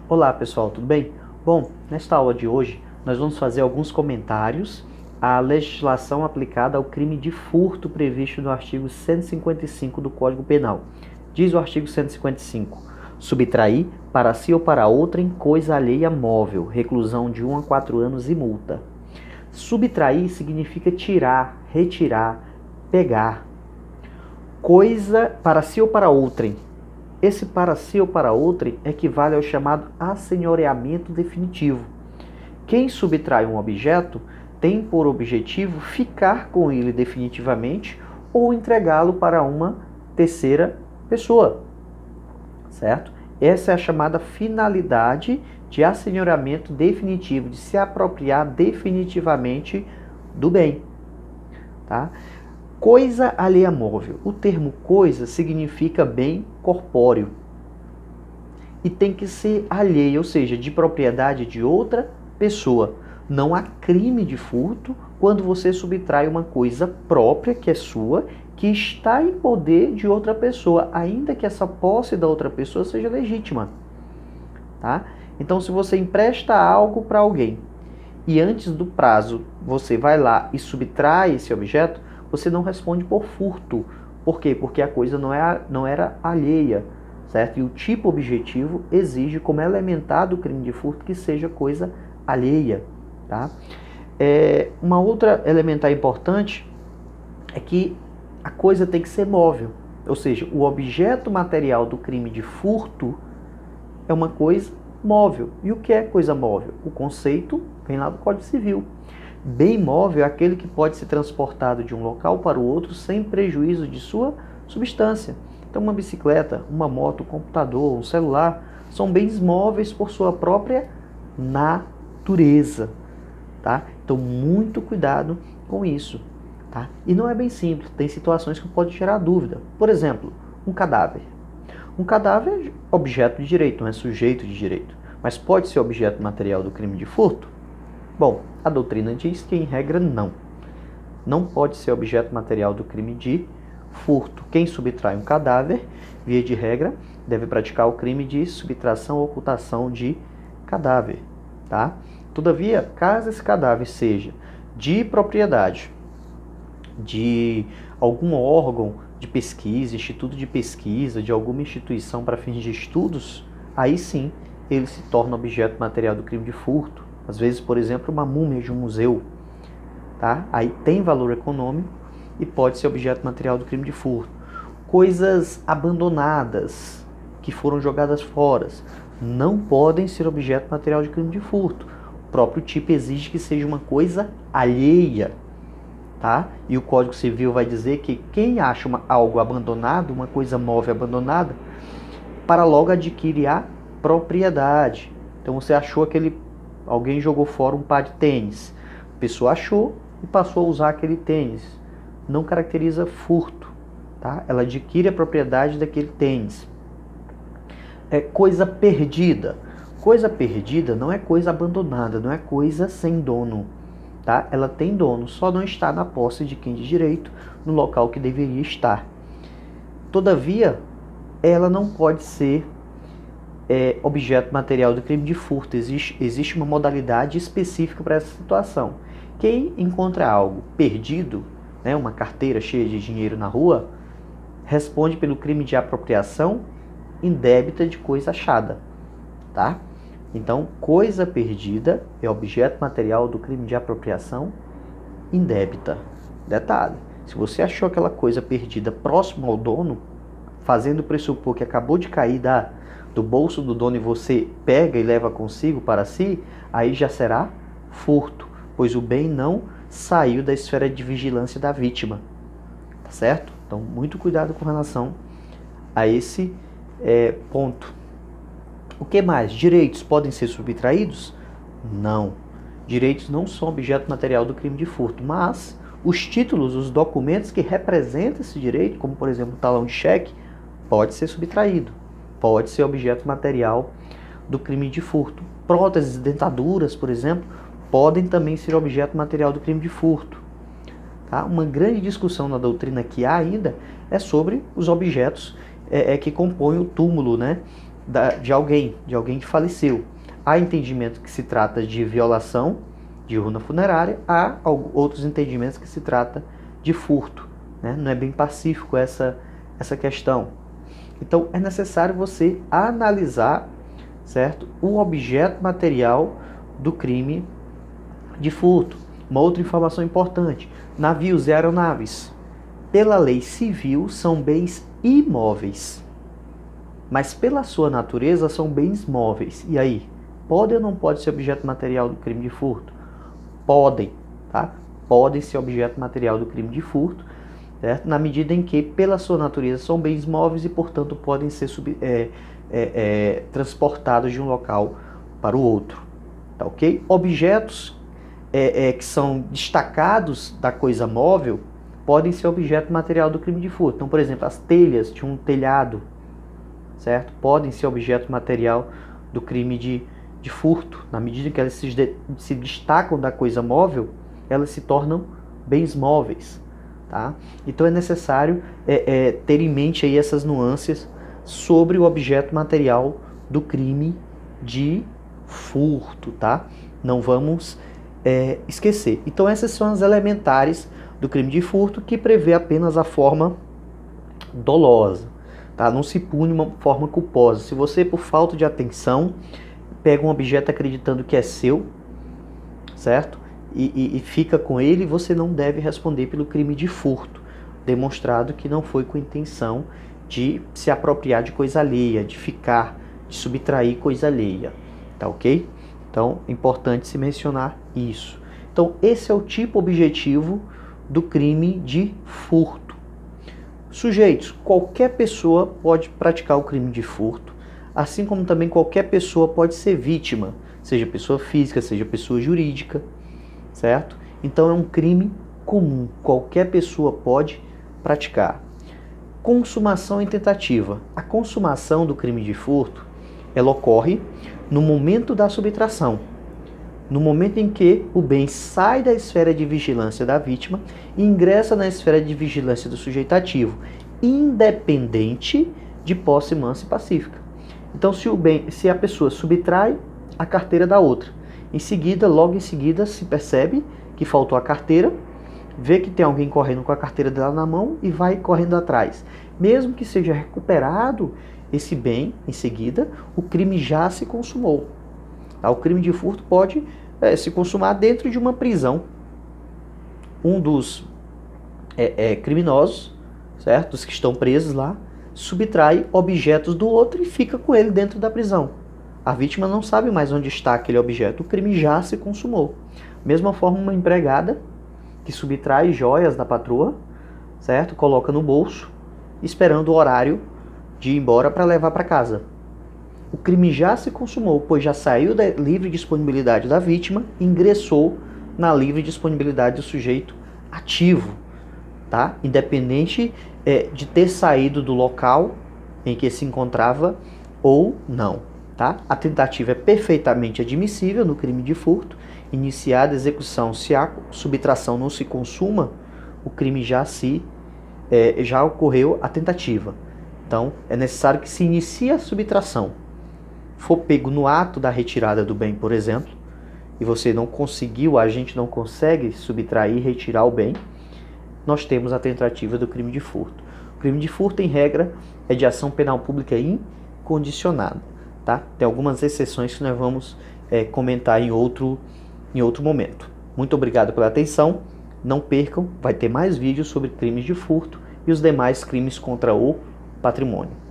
Olá pessoal, tudo bem? Bom, nesta aula de hoje nós vamos fazer alguns comentários à legislação aplicada ao crime de furto previsto no artigo 155 do Código Penal. Diz o artigo 155: subtrair para si ou para outrem coisa alheia móvel, reclusão de 1 a 4 anos e multa. Subtrair significa tirar, retirar, pegar. Coisa para si ou para outrem. Esse para si ou para outrem equivale ao chamado assenhoreamento definitivo. Quem subtrai um objeto tem por objetivo ficar com ele definitivamente ou entregá-lo para uma terceira pessoa, certo? Essa é a chamada finalidade de assenhoreamento definitivo, de se apropriar definitivamente do bem, tá? Coisa alheia móvel. O termo coisa significa bem corpóreo e tem que ser alheia, ou seja, de propriedade de outra pessoa. Não há crime de furto quando você subtrai uma coisa própria, que é sua, que está em poder de outra pessoa, ainda que essa posse da outra pessoa seja legítima, tá? Então, se você empresta algo para alguém e antes do prazo você vai lá e subtrai esse objeto, você não responde por furto. Por quê? Porque a coisa não era alheia, certo? E o tipo objetivo exige como elementar do crime de furto que seja coisa alheia, tá? Uma outra elementar importante é que a coisa tem que ser móvel, ou seja, o objeto material do crime de furto é uma coisa móvel. E o que é coisa móvel? O conceito vem lá do Código Civil. Bem móvel é aquele que pode ser transportado de um local para o outro sem prejuízo de sua substância. Então, uma bicicleta, uma moto, um computador, um celular, são bens móveis por sua própria natureza, tá? Então, muito cuidado com isso, tá? E não é bem simples, tem situações que podem gerar dúvida. Por exemplo, um cadáver. Um cadáver é objeto de direito, não é sujeito de direito, mas pode ser objeto material do crime de furto? Bom, a doutrina diz que, em regra, não. Não pode ser objeto material do crime de furto. Quem subtrai um cadáver, via de regra, deve praticar o crime de subtração ou ocultação de cadáver, tá? Todavia, caso esse cadáver seja de propriedade de algum órgão de pesquisa, instituto de pesquisa, de alguma instituição para fins de estudos, aí sim ele se torna objeto material do crime de furto. Às vezes, por exemplo, uma múmia de um museu, tá? Aí tem valor econômico e pode ser objeto material do crime de furto. Coisas abandonadas, que foram jogadas fora, não podem ser objeto material de crime de furto. O próprio tipo exige que seja uma coisa alheia, tá? E o Código Civil vai dizer que quem acha algo abandonado, uma coisa móvel abandonada, para logo adquirir a propriedade. Então você achou alguém jogou fora um par de tênis. A pessoa achou e passou a usar aquele tênis. Não caracteriza furto, tá? Ela adquire a propriedade daquele tênis. É coisa perdida. Coisa perdida não é coisa abandonada, não é coisa sem dono, tá? Ela tem dono, só não está na posse de quem de direito, no local que deveria estar. Todavia, ela não pode ser objeto material do crime de furto. Existe uma modalidade específica para essa situação. Quem encontra algo perdido, né, uma carteira cheia de dinheiro na rua, responde pelo crime de apropriação indébita de coisa achada, tá? Então, coisa perdida é objeto material do crime de apropriação indébita. Detalhe, se você achou aquela coisa perdida próximo ao dono, fazendo pressupor que acabou de cair do bolso do dono e você pega e leva consigo para si, aí já será furto, pois o bem não saiu da esfera de vigilância da vítima, tá certo? Então, muito cuidado com relação a esse ponto. O que mais? Direitos podem ser subtraídos? Não. Direitos não são objeto material do crime de furto, mas os títulos, os documentos que representam esse direito, como por exemplo o talão de cheque, pode ser subtraído. Pode ser objeto material do crime de furto. Próteses, dentaduras, por exemplo, podem também ser objeto material do crime de furto. Tá? Uma grande discussão na doutrina que há ainda é sobre os objetos que compõem o túmulo, né? de alguém que faleceu. Há entendimento que se trata de violação de urna funerária, há outros entendimentos que se trata de furto, né? Não é bem pacífico essa questão. Então é necessário você analisar, certo, o objeto material do crime de furto. Uma outra informação importante: navios e aeronaves, pela lei civil, são bens imóveis, mas pela sua natureza são bens móveis. E aí, pode ou não pode ser objeto material do crime de furto? Podem, tá? Podem ser objeto material do crime de furto, certo? Na medida em que, pela sua natureza, são bens móveis e, portanto, podem ser transportados de um local para o outro, tá ok? Objetos que são destacados da coisa móvel podem ser objeto material do crime de furto. Então, por exemplo, as telhas de um telhado, certo? Podem ser objeto material do crime de furto. Na medida que elas se destacam da coisa móvel, elas se tornam bens móveis, tá? Então é necessário ter em mente aí essas nuances sobre o objeto material do crime de furto, tá? Não vamos esquecer. Então essas são as elementares do crime de furto, que prevê apenas a forma dolosa, tá? Não se pune uma forma culposa. Se você, por falta de atenção, pega um objeto acreditando que é seu, certo? E fica com ele, você não deve responder pelo crime de furto, demonstrado que não foi com intenção de se apropriar de coisa alheia, de subtrair coisa alheia, tá ok? Então, é importante se mencionar isso. Então, esse é o tipo objetivo do crime de furto. Sujeitos: qualquer pessoa pode praticar o crime de furto, assim como também qualquer pessoa pode ser vítima, seja pessoa física, seja pessoa jurídica, certo? Então é um crime comum, qualquer pessoa pode praticar. Consumação e tentativa. A consumação do crime de furto, ela ocorre no momento da subtração, no momento em que o bem sai da esfera de vigilância da vítima e ingressa na esfera de vigilância do sujeito ativo, independente de posse mansa e pacífica. Então, se a pessoa subtrai a carteira da outra, logo em seguida se percebe que faltou a carteira, vê que tem alguém correndo com a carteira dela na mão e vai correndo atrás. Mesmo que seja recuperado esse bem em seguida, o crime já se consumou. O crime de furto pode se consumar dentro de uma prisão. Um dos criminosos, certo? Os que estão presos lá, subtrai objetos do outro e fica com ele dentro da prisão. A vítima não sabe mais onde está aquele objeto, o crime já se consumou. Mesma forma, uma empregada que subtrai joias da patroa, certo? Coloca no bolso, esperando o horário de ir embora para levar para casa. O crime já se consumou, pois já saiu da livre disponibilidade da vítima e ingressou na livre disponibilidade do sujeito ativo, tá? Independente de ter saído do local em que se encontrava ou não, tá? A tentativa é perfeitamente admissível no crime de furto. Iniciada a execução, se a subtração não se consuma, o crime já ocorreu a tentativa. Então, é necessário que se inicie a subtração. For pego no ato da retirada do bem, por exemplo, e você não conseguiu, a gente não consegue subtrair e retirar o bem, nós temos a tentativa do crime de furto. O crime de furto, em regra, é de ação penal pública incondicionada, tá? Tem algumas exceções que nós vamos comentar em outro momento. Muito obrigado pela atenção. Não percam, vai ter mais vídeos sobre crimes de furto e os demais crimes contra o patrimônio.